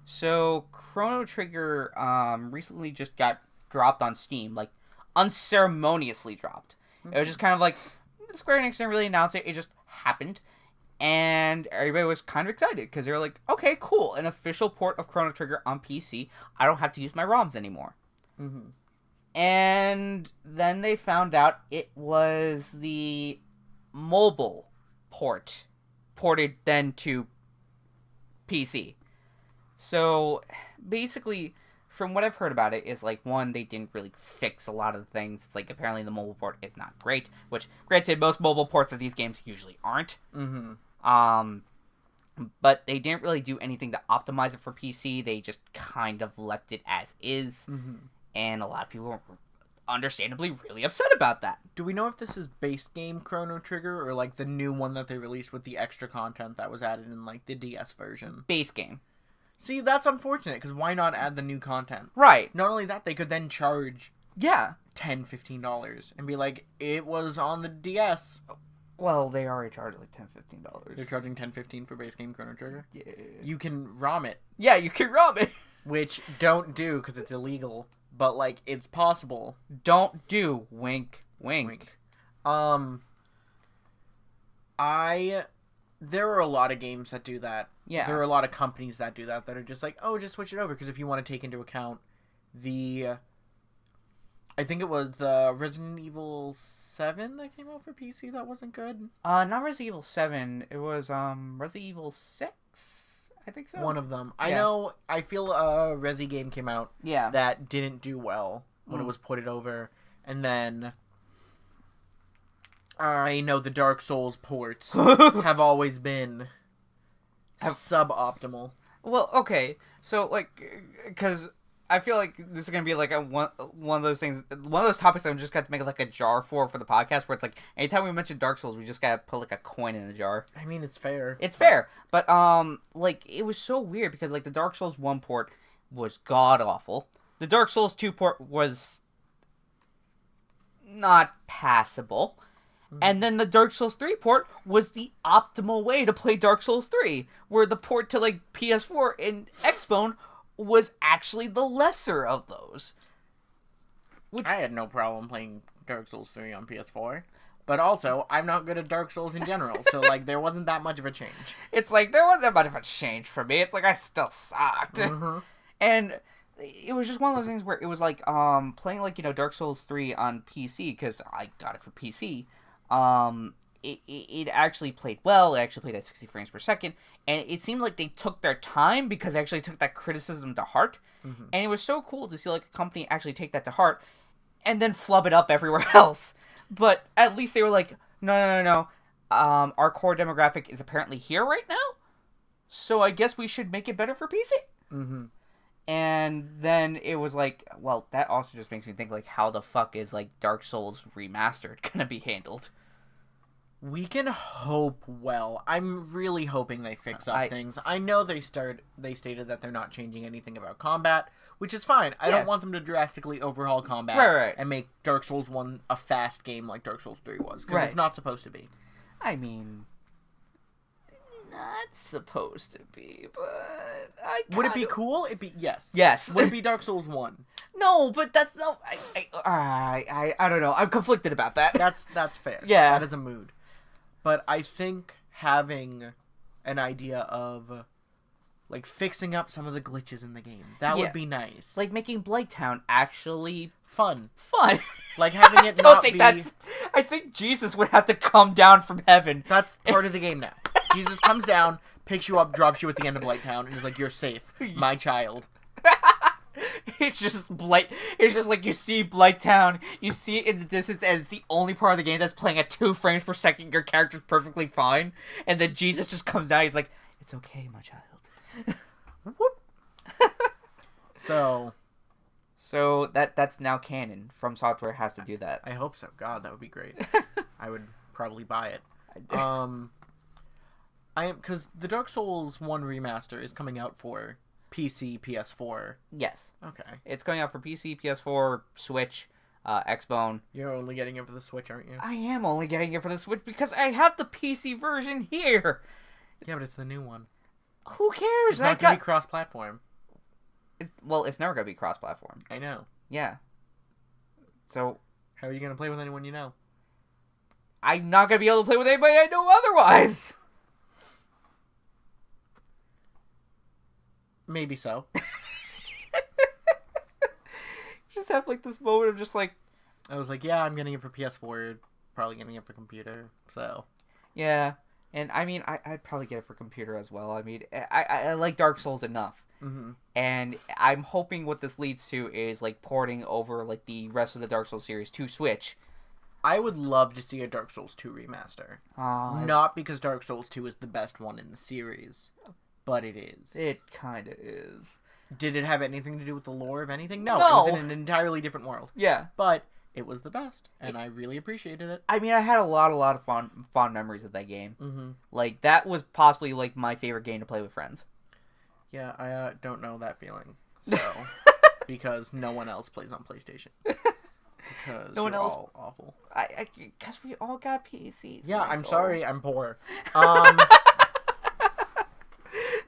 So, Chrono Trigger recently just got dropped on Steam, like, unceremoniously dropped. It was just kind of like, Square Enix didn't really announce it, it just happened. And everybody was kind of excited, because they were like, okay, cool, an official port of Chrono Trigger on PC. I don't have to use my ROMs anymore. Mm-hmm. And then they found out it was the mobile port, ported then to PC. So, basically, from what I've heard about it, is like, one, they didn't really fix a lot of the things. It's like, apparently the mobile port is not great, which, granted, most mobile ports of these games usually aren't. Mm-hmm. But they didn't really do anything to optimize it for PC. They just kind of left it as is. Mm-hmm. And a lot of people were understandably really upset about that. Do we know if this is base game Chrono Trigger or, like, the new one that they released with the extra content that was added in, like, the DS version? Base game. See, that's unfortunate, because why not add the new content? Right. Not only that, they could then charge Yeah. $10, $15 and be like, it was on the DS. Well, they already charge like $10, $15. They're charging $10, $15 for base game Chrono Trigger? Yeah. You can ROM it. Yeah, you can ROM it. Which don't do, because it's illegal. But, like, it's possible. Don't do. Wink, wink. There are a lot of games that do that. Yeah. There are a lot of companies that do that are just like, oh, just switch it over. Because if you want to take into account I think it was the Resident Evil 7 that came out for PC that wasn't good. Not Resident Evil 7. It was, Resident Evil 6? I think so. One of them. Yeah. I feel a Resi game came out Yeah. that didn't do well when it was ported over. And then I know the Dark Souls ports have always been suboptimal. Well, okay. So, like, because I feel like this is going to be, like, one of those things, one of those topics I'm just got to make, like, a jar for the podcast, where it's, like, anytime we mention Dark Souls, we just got to put, like, a coin in the jar. I mean, it's fair. It's fair. But, like, it was so weird, because, like, the Dark Souls 1 port was god-awful. The Dark Souls 2 port was not passable. And then the Dark Souls 3 port was the optimal way to play Dark Souls 3, where the port to, like, PS4 and Xbone was actually the lesser of those. Which I had no problem playing Dark Souls 3 on PS4. But also, I'm not good at Dark Souls in general, so, like, there wasn't that much of a change. It's like, there wasn't much of a change for me. It's like, I still sucked. Mm-hmm. And it was just one of those things where it was like, playing, like, you know, Dark Souls 3 on PC, because I got it for PC, it actually played well. It actually played at 60 frames per second, and it seemed like they took their time, because they actually took that criticism to heart. Mm-hmm. And it was so cool to see, like, a company actually take that to heart and then flub it up everywhere else. But at least they were like, no. Our core demographic is apparently here right now, so I guess we should make it better for PC. Mm-hmm. And then it was like, well, that also just makes me think, like, how the fuck is, like, Dark Souls Remastered gonna be handled? We can hope well. I'm really hoping they fix up things. I know they stated that they're not changing anything about combat, which is fine. I don't want them to drastically overhaul combat right. and make Dark Souls 1 a fast game like Dark Souls 3 was, because it's not supposed to be. I mean, not supposed to be, but Would it be cool? It'd be yes. Yes. Would it be Dark Souls 1? No, but that's no. I don't know. I'm conflicted about that. That's fair. Yeah, that is a mood. But I think having an idea of like fixing up some of the glitches in the game. That would be nice. Like making Blighttown actually fun. Like having it not be... I think Jesus would have to come down from heaven. That's part of the game now. Jesus comes down, picks you up, drops you at the end of Blighttown, and is like, "You're safe, my child." It's just like you see Blighttown, you see it in the distance, and it's the only part of the game that's playing at 2 frames per second. Your character's perfectly fine, and then Jesus just comes down. He's like, "It's okay, my child." Whoop. So that's now canon. From Software has to do that. I hope so. God, that would be great. I would probably buy it. Because the Dark Souls 1 remaster is coming out for PC, PS4. Yes. Okay. It's coming out for PC, PS4, Switch, Xbone. You're only getting it for the Switch, aren't you? I am only getting it for the Switch because I have the PC version here. Yeah, but it's the new one. Who cares? It's not going to be cross-platform. It's never going to be cross-platform. I know. Yeah. So... how are you going to play with anyone you know? I'm not going to be able to play with anybody I know otherwise. Maybe so. Just have like this moment of just like... I was like, yeah, I'm getting it for PS4. Probably getting it for computer. So... yeah. And I mean, I'd probably get it for computer as well. I mean, I like Dark Souls enough. Mm-hmm. And I'm hoping what this leads to is like porting over like the rest of the Dark Souls series to Switch. I would love to see a Dark Souls 2 remaster. Not because Dark Souls 2 is the best one in the series, but it is. It kind of is. Did it have anything to do with the lore of anything? No. It was in an entirely different world. Yeah. But it was the best, and I really appreciated it. I mean, I had a lot of fond memories of that game. Mm-hmm. Like, that was possibly, like, my favorite game to play with friends. Yeah, I don't know that feeling. So, because no one else plays on PlayStation. Because no one else... all awful. Because we all got PCs. Yeah, Michael. I'm sorry, I'm poor.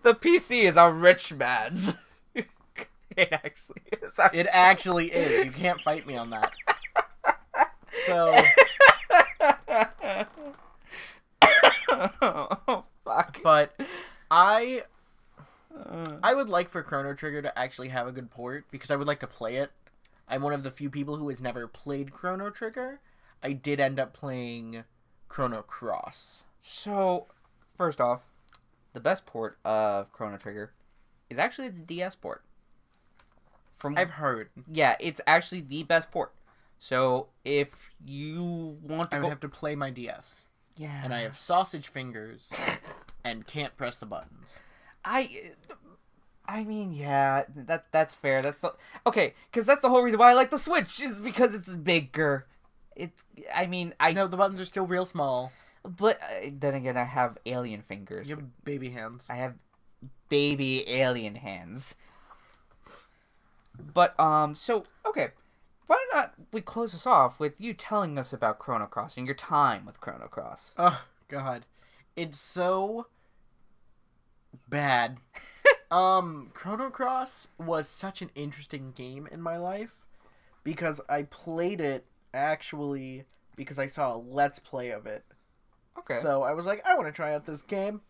The PC is a rich man's. It actually is. It actually is. You can't fight me on that. So... oh, fuck. But I would like for Chrono Trigger to actually have a good port, because I would like to play it. I'm one of the few people who has never played Chrono Trigger. I did end up playing Chrono Cross. So, first off, the best port of Chrono Trigger is actually the DS port. I've heard. Yeah, it's actually the best port. So, if you want to I would have to play my DS. Yeah. And I have sausage fingers and can't press the buttons. I mean, yeah, that's fair. Okay, because that's the whole reason why I like the Switch, is because it's bigger. I know the buttons are still real small. But then again, I have alien fingers. You have baby hands. I have baby alien hands. But, so, okay. Why not we close this off with you telling us about Chrono Cross and your time with Chrono Cross? Oh, God. It's so bad. Chrono Cross was such an interesting game in my life because I played it actually because I saw a Let's Play of it. Okay. So I was like, I want to try out this game.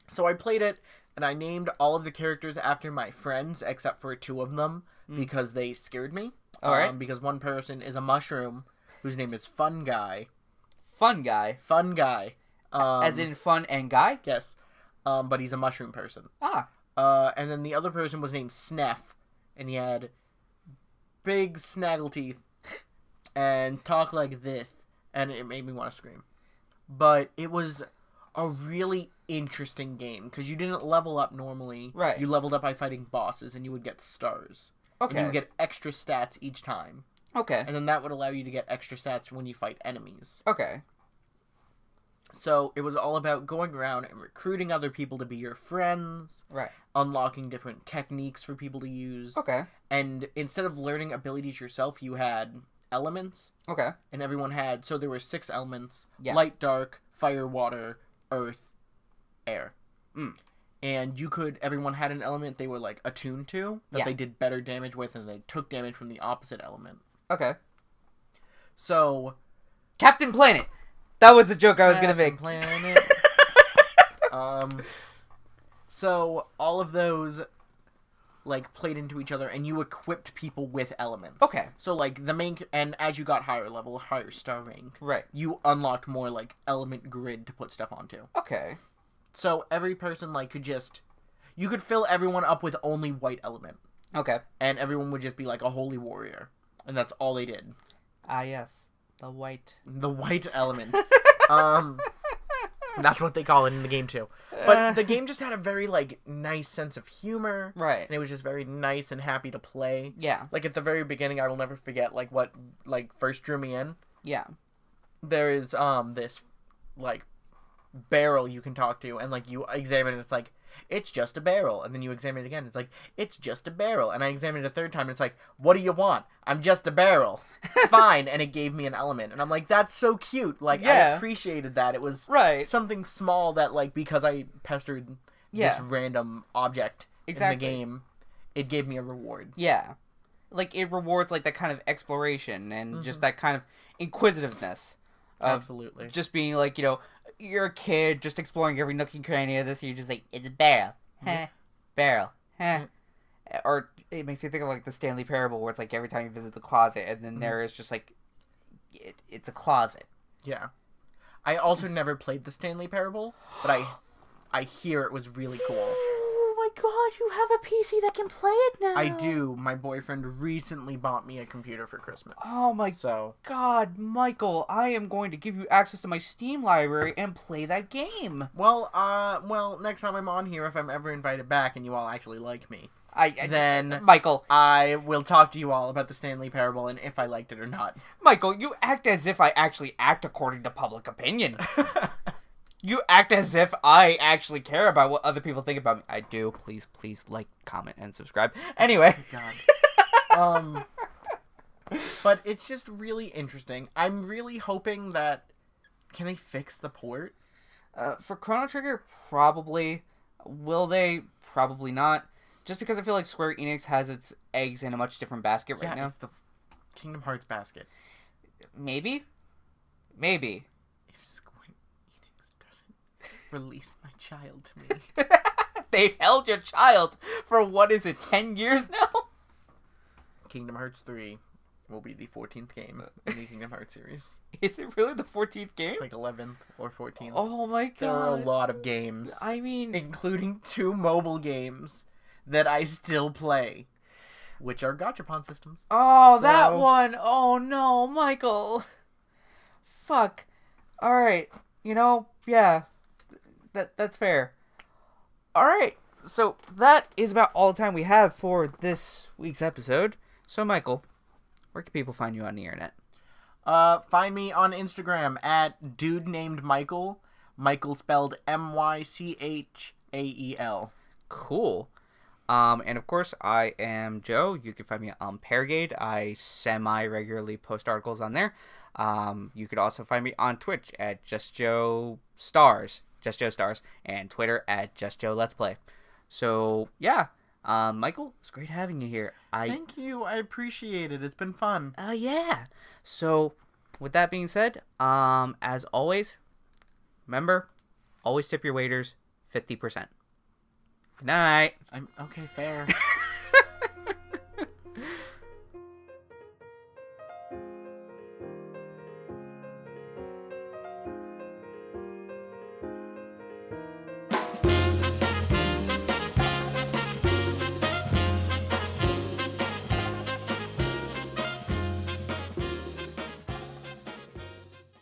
So I played it, and I named all of the characters after my friends, except for 2 of them, because they scared me. All right. Because one person is a mushroom, whose name is Fun Guy. Fun Guy? Fun Guy. As in fun and guy? Yes. But he's a mushroom person. Ah. And then the other person was named Sneff, and he had big snaggle teeth, and talk like this, and it made me want to scream. But it was a really interesting game, because you didn't level up normally. Right. You leveled up by fighting bosses, and you would get stars. Okay. And you would get extra stats each time. Okay. And then that would allow you to get extra stats when you fight enemies. Okay. So it was all about going around and recruiting other people to be your friends. Right. Unlocking different techniques for people to use. Okay. And instead of learning abilities yourself, you had elements. Okay. And everyone had, so there were 6 elements. Yeah. Light, dark, fire, water, earth, air. Mm. And everyone had an element they were like attuned to, that they did better damage with, and they took damage from the opposite element. Okay. So. Captain Planet! That was the joke I was going to make. Planet. So all of those like played into each other, and you equipped people with elements. Okay. So like the main, and as you got higher level, higher star rank, Right. you unlocked more like element grid to put stuff onto. Okay. So every person like you could fill everyone up with only white element, Okay. and everyone would just be like a holy warrior, and that's all they did. Ah, yes. The white. The white element. That's what they call it in the game too. But the game just had a very like nice sense of humor, Right. and it was just very nice and happy to play. Yeah. Like at the very beginning, I will never forget like what like first drew me in. Yeah. There is this like barrel you can talk to, and like you examine it, it's like it's just a barrel, and then you examine it again, it's like it's just a barrel, and I examined it a third time, and it's like, what do you want? I'm just a barrel. Fine. And it gave me an element, and I'm like, that's so cute. Like I appreciated that. It was right. something small that like because I pestered this random object in the game, it gave me a reward. Yeah. Like it rewards like that kind of exploration and just that kind of inquisitiveness. Absolutely. Just being like, you know, you're a kid just exploring every nook and cranny of this, and you're just like, it's a barrel. Huh. Barrel. Huh. Or it makes me think of like the Stanley Parable, where it's like every time you visit the closet, and then there is just like, it's a closet. Yeah. I also never played the Stanley Parable, but I hear it was really cool. Oh my god, you have a PC that can play it now. I do. My boyfriend recently bought me a computer for Christmas. Oh my god, Michael, I am going to give you access to my Steam library and play that game. Well, next time I'm on here, if I'm ever invited back and you all actually like me, then Michael, I will talk to you all about the Stanley Parable and if I liked it or not. Michael, you act as if I actually act according to public opinion. You act as if I actually care about what other people think about me. I do. Please like, comment, and subscribe. Anyway. God. But it's just really interesting. I'm really hoping that... Can they fix the port? For Chrono Trigger, probably. Will they? Probably not. Just because I feel like Square Enix has its eggs in a much different basket right now. It's the Kingdom Hearts basket. Maybe. If Square Enix doesn't release my child to me. They've held your child for, what is it, 10 years now? Kingdom Hearts 3 will be the 14th game in the Kingdom Hearts series. Is it really the 14th game? It's like 11th or 14th. Oh my god. There are a lot of games. I mean... including 2 mobile games that I still play, which are Gachapon systems. Oh, so... that one! Oh no, Michael! Fuck. Alright, you know, yeah. That's fair. Alright, so that is about all the time we have for this week's episode. So, Michael, where can people find you on the internet? Find me on Instagram at dude named Michael. Michael spelled Mychael. Cool. And of course, I am Joe. You can find me on Paragde. I semi-regularly post articles on there. You could also find me on Twitch at JustJoeStars, and Twitter at JustJoeLet'sPlay. So, yeah. Michael, it's great having you here. Thank you. I appreciate it. It's been fun. Yeah. So, with that being said, as always, remember, always tip your waiters 50%. Good night. I'm okay, fair.